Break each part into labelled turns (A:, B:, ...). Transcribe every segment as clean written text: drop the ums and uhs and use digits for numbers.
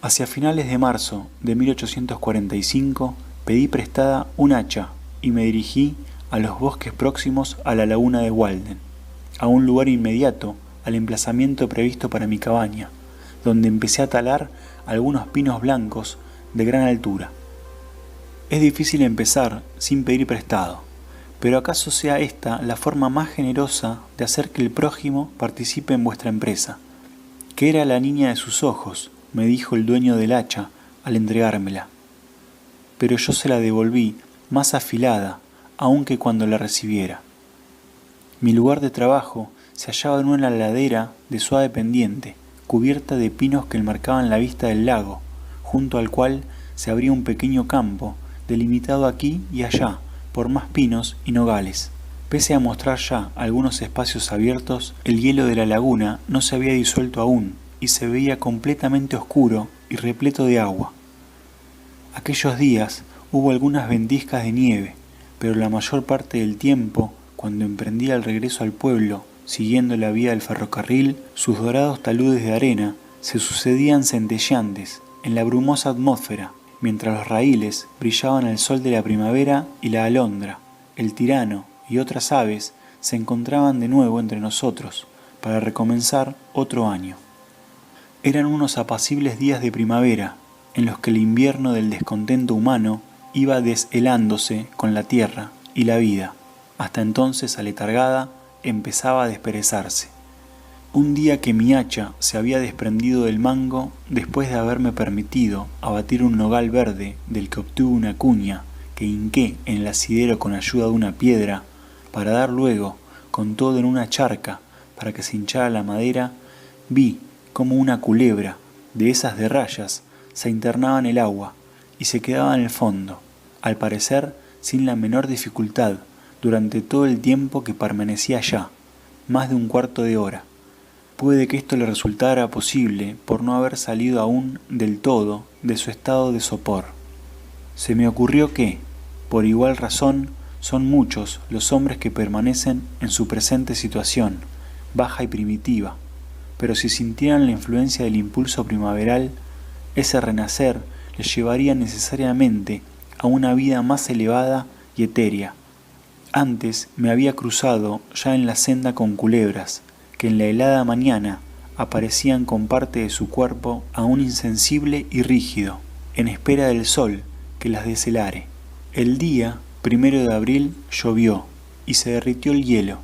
A: Hacia finales de marzo de 1845 pedí prestada un hacha y me dirigí a los bosques próximos a la laguna de Walden, a un lugar inmediato al emplazamiento previsto para mi cabaña, donde empecé a talar algunos pinos blancos de gran altura. Es difícil empezar sin pedir prestado, pero acaso sea esta la forma más generosa de hacer que el prójimo participe en vuestra empresa. ¿Qué era la niña de sus ojos?, me dijo el dueño del hacha al entregármela. Pero yo se la devolví más afilada aún que cuando la recibiera. Mi lugar de trabajo se hallaba en una ladera de suave pendiente, cubierta de pinos que enmarcaban la vista del lago, junto al cual se abría un pequeño campo, delimitado aquí y allá por más pinos y nogales. Pese a mostrar ya algunos espacios abiertos, el hielo de la laguna no se había disuelto aún y se veía completamente oscuro y repleto de agua. Aquellos días hubo algunas ventiscas de nieve, pero la mayor parte del tiempo, cuando emprendía el regreso al pueblo, siguiendo la vía del ferrocarril, sus dorados taludes de arena se sucedían centelleantes en la brumosa atmósfera, mientras los raíles brillaban al sol de la primavera y la alondra, el tirano y otras aves se encontraban de nuevo entre nosotros para recomenzar otro año. Eran unos apacibles días de primavera, en los que el invierno del descontento humano iba deshelándose con la tierra y la vida, hasta entonces aletargada, empezaba a desperezarse. Un día que mi hacha se había desprendido del mango después de haberme permitido abatir un nogal verde del que obtuve una cuña que hinqué en el asidero con ayuda de una piedra, para dar luego con todo en una charca para que se hinchara la madera, vi como una culebra de esas de rayas se internaba en el agua y se quedaba en el fondo, al parecer sin la menor dificultad, durante todo el tiempo que permanecía allá, más de un cuarto de hora. Puede que esto le resultara posible por no haber salido aún del todo de su estado de sopor. Se me ocurrió que, por igual razón, son muchos los hombres que permanecen en su presente situación, baja y primitiva, pero si sintieran la influencia del impulso primaveral, ese renacer les llevaría necesariamente a una vida más elevada y etérea. Antes me había cruzado ya en la senda con culebras, que en la helada mañana aparecían con parte de su cuerpo aún insensible y rígido, en espera del sol que las deshelare. El día 1 de abril llovió y se derritió el hielo.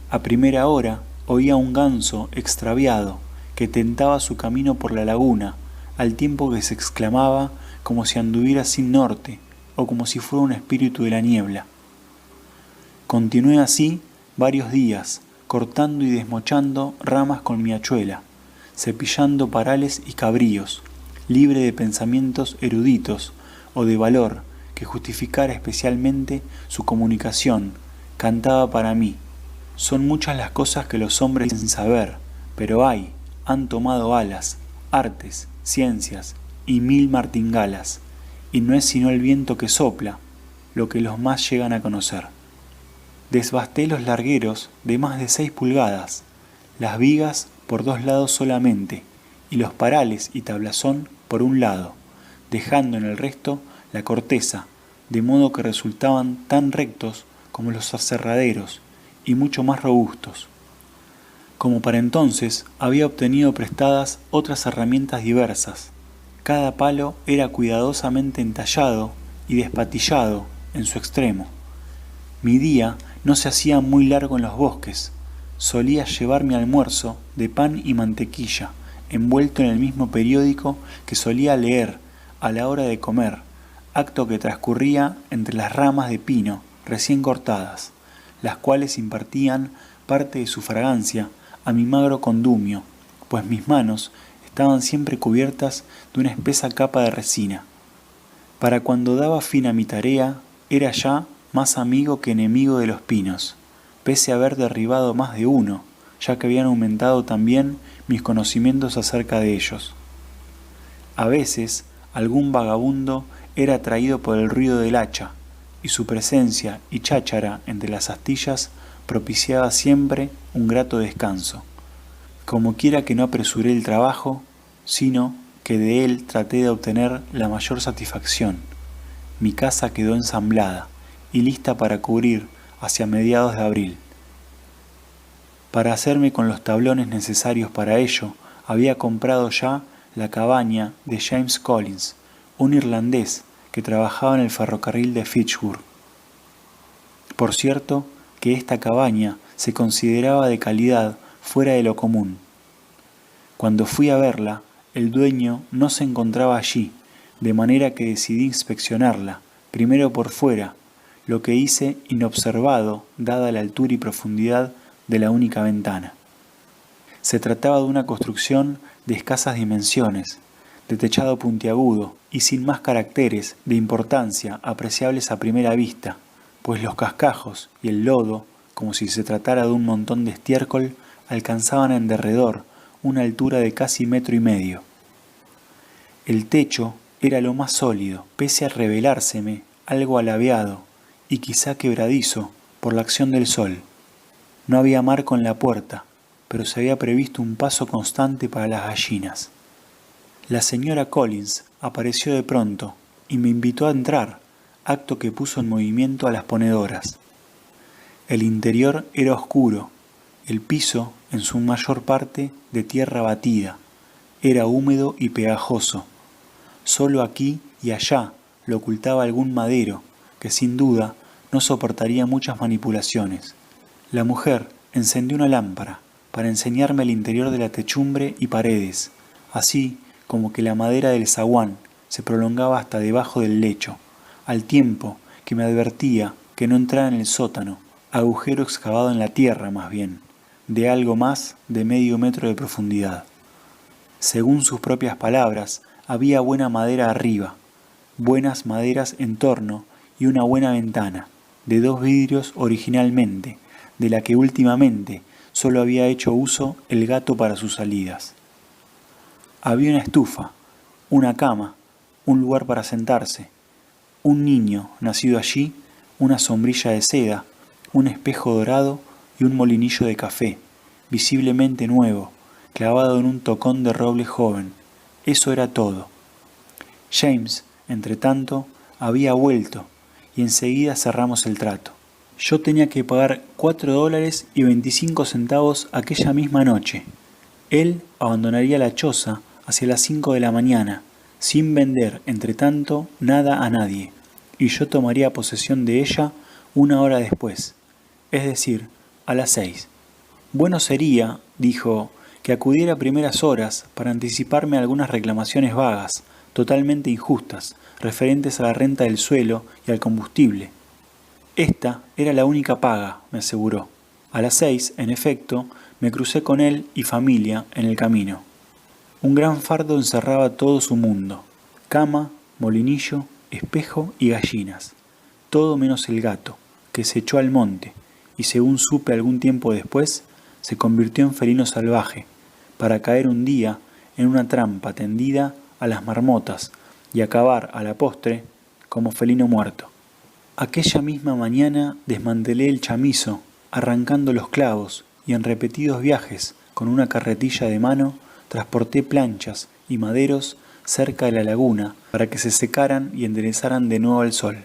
A: A primera hora oía un ganso extraviado que tentaba su camino por la laguna, al tiempo que se exclamaba como si anduviera sin norte o como si fuera un espíritu de la niebla. Continué así varios días, cortando y desmochando ramas con mi hachuela, cepillando parales y cabríos, libre de pensamientos eruditos o de valor que justificara especialmente su comunicación. Cantaba para mí: son muchas las cosas que los hombres dicen saber, pero han tomado alas, artes, ciencias y 1000 martingalas, y no es sino el viento que sopla lo que los más llegan a conocer. Desbasté los largueros de más de 6 pulgadas, las vigas por 2 lados solamente, y los parales y tablazón por un lado, dejando en el resto la corteza, de modo que resultaban tan rectos como los aserraderos y mucho más robustos. Como para entonces había obtenido prestadas otras herramientas diversas. Cada palo era cuidadosamente entallado y despatillado en su extremo. Mi día no se hacía muy largo en los bosques. Solía llevar mi almuerzo de pan y mantequilla, envuelto en el mismo periódico que solía leer a la hora de comer, acto que transcurría entre las ramas de pino recién cortadas, las cuales impartían parte de su fragancia a mi magro condumio, pues mis manos estaban siempre cubiertas de una espesa capa de resina. Para cuando daba fin a mi tarea, era ya más amigo que enemigo de los pinos, pese a haber derribado más de uno, ya que habían aumentado también mis conocimientos acerca de ellos. A veces, algún vagabundo era atraído por el ruido del hacha, y su presencia y cháchara entre las astillas propiciaba siempre un grato descanso. Como quiera que no apresuré el trabajo, sino que de él traté de obtener la mayor satisfacción. Mi casa quedó ensamblada y lista para cubrir hacia mediados de abril. Para hacerme con los tablones necesarios para ello, había comprado ya la cabaña de James Collins, un irlandés que trabajaba en el ferrocarril de Fitchburg. Por cierto, que esta cabaña se consideraba de calidad fuera de lo común. Cuando fui a verla, el dueño no se encontraba allí, de manera que decidí inspeccionarla, primero por fuera, lo que hice inobservado dada la altura y profundidad de la única ventana. Se trataba de una construcción de escasas dimensiones, de techado puntiagudo y sin más caracteres de importancia apreciables a primera vista, pues los cascajos y el lodo, como si se tratara de un montón de estiércol, alcanzaban en derredor una altura de casi 1,5 metros. El techo era lo más sólido, pese a revelárseme algo alabeado y quizá quebradizo por la acción del sol. No había marco en la puerta, pero se había previsto un paso constante para las gallinas. La señora Collins apareció de pronto y me invitó a entrar, acto que puso en movimiento a las ponedoras. El interior era oscuro, el piso, en su mayor parte, de tierra batida, era húmedo y pegajoso. Solo aquí y allá lo ocultaba algún madero, que sin duda no soportaría muchas manipulaciones. La mujer encendió una lámpara para enseñarme el interior de la techumbre y paredes, así como que la madera del zaguán se prolongaba hasta debajo del lecho, al tiempo que me advertía que no entrara en el sótano, agujero excavado en la tierra más bien, de algo más de 0,5 metro de profundidad. Según sus propias palabras, había buena madera arriba, buenas maderas en torno y una buena ventana, de 2 vidrios originalmente, de la que últimamente solo había hecho uso el gato para sus salidas. Había una estufa, una cama, un lugar para sentarse, un niño nacido allí, una sombrilla de seda, un espejo dorado y un molinillo de café, visiblemente nuevo, clavado en un tocón de roble joven. Eso era todo. James, entretanto, había vuelto y enseguida cerramos el trato. Yo tenía que pagar $4.25 aquella misma noche. Él abandonaría la choza hacia las 5 de la mañana, sin vender, entretanto, nada a nadie, y yo tomaría posesión de ella 1 hora después, es decir, a las 6. Bueno sería, dijo, que acudiera a primeras horas para anticiparme a algunas reclamaciones vagas, totalmente injustas, referentes a la renta del suelo y al combustible. Esta era la única paga, me aseguró. A las 6, en efecto, me crucé con él y familia en el camino. Un gran fardo encerraba todo su mundo: cama, molinillo, espejo y gallinas. Todo menos el gato, que se echó al monte y, según supe algún tiempo después, se convirtió en felino salvaje, para caer un día en una trampa tendida a las marmotas y acabar a la postre como felino muerto. Aquella misma mañana desmantelé el chamizo, arrancando los clavos, y en repetidos viajes con una carretilla de mano transporté planchas y maderos cerca de la laguna para que se secaran y enderezaran de nuevo al sol.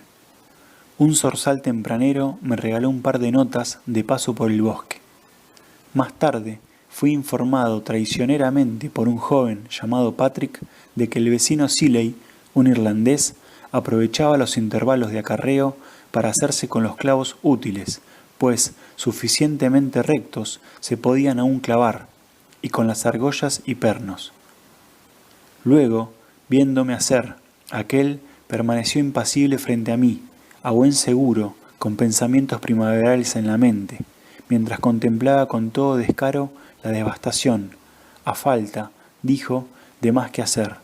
A: Un zorzal tempranero me regaló un par de notas de paso por el bosque. Más tarde fui informado traicioneramente por un joven llamado Patrick de que el vecino Seeley, un irlandés, aprovechaba los intervalos de acarreo para hacerse con los clavos útiles, pues suficientemente rectos se podían aún clavar, y con las argollas y pernos. Luego, viéndome hacer, aquel permaneció impasible frente a mí, a buen seguro, con pensamientos primaverales en la mente, mientras contemplaba con todo descaro la devastación, a falta, dijo, de más que hacer.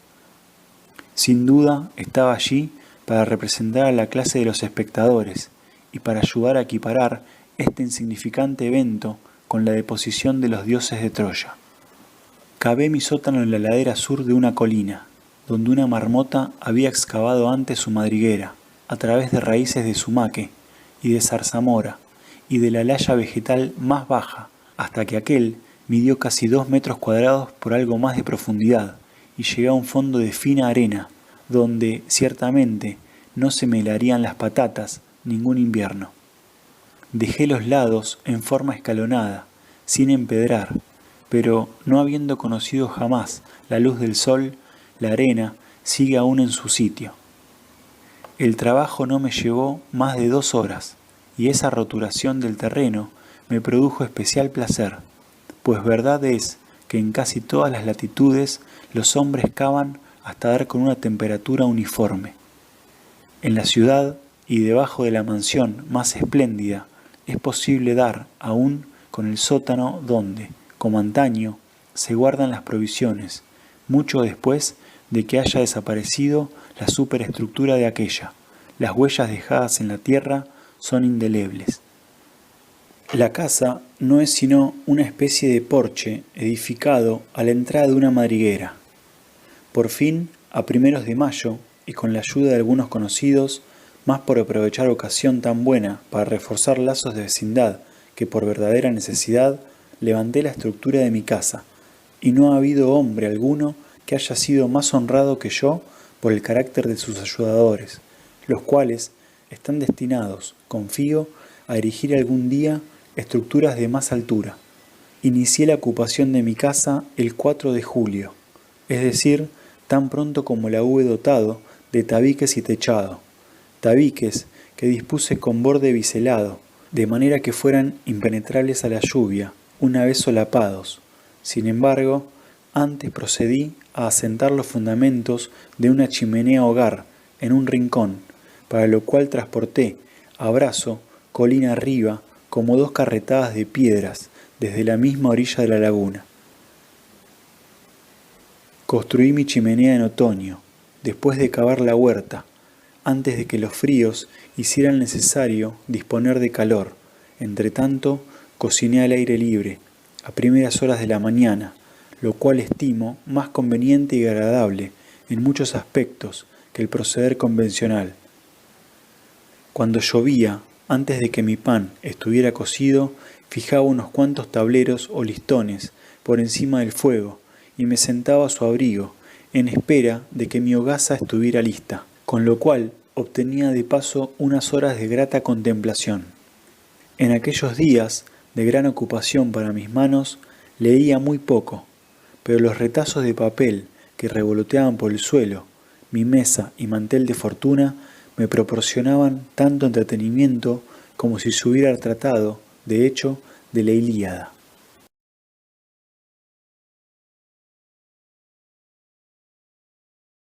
A: Sin duda estaba allí para representar a la clase de los espectadores y para ayudar a equiparar este insignificante evento con la deposición de los dioses de Troya. Cavé mi sótano en la ladera sur de una colina, donde una marmota había excavado antes su madriguera, a través de raíces de sumaque y de zarzamora y de la laya vegetal más baja, hasta que aquel midió casi 2 metros cuadrados por algo más de profundidad y llegué a un fondo de fina arena, donde, ciertamente, no se me helarían las patatas ningún invierno. Dejé los lados en forma escalonada, sin empedrar, pero no habiendo conocido jamás la luz del sol, la arena sigue aún en su sitio. El trabajo no me llevó más de 2 horas, y esa roturación del terreno me produjo especial placer, pues verdad es que en casi todas las latitudes los hombres cavan hasta dar con una temperatura uniforme. En la ciudad y debajo de la mansión más espléndida es posible dar aún con el sótano donde, como antaño, se guardan las provisiones, mucho después de que haya desaparecido la superestructura de aquella. Las huellas dejadas en la tierra son indelebles. La casa no es sino una especie de porche edificado a la entrada de una madriguera. Por fin, a primeros de mayo, y con la ayuda de algunos conocidos, más por aprovechar ocasión tan buena para reforzar lazos de vecindad que por verdadera necesidad, levanté la estructura de mi casa, y no ha habido hombre alguno que haya sido más honrado que yo por el carácter de sus ayudadores, los cuales están destinados, confío, a erigir algún día estructuras de más altura. Inicié la ocupación de mi casa el 4 de julio, es decir, tan pronto como la hube dotado de tabiques y techado, tabiques que dispuse con borde biselado, de manera que fueran impenetrables a la lluvia, una vez solapados. Sin embargo, antes procedí a asentar los fundamentos de una chimenea hogar en un rincón, para lo cual transporté, a brazo, colina arriba, como 2 carretadas de piedras desde la misma orilla de la laguna. Construí mi chimenea en otoño, después de cavar la huerta, antes de que los fríos hicieran necesario disponer de calor. Entretanto, cociné al aire libre, a primeras horas de la mañana, lo cual estimo más conveniente y agradable en muchos aspectos que el proceder convencional. Cuando llovía, antes de que mi pan estuviera cocido, fijaba unos cuantos tableros o listones por encima del fuego y me sentaba a su abrigo, en espera de que mi hogaza estuviera lista, con lo cual obtenía de paso unas horas de grata contemplación. En aquellos días de gran ocupación para mis manos, leía muy poco, pero los retazos de papel que revoloteaban por el suelo, mi mesa y mantel de fortuna, me proporcionaban tanto entretenimiento como si se hubiera tratado, de hecho, de la Ilíada.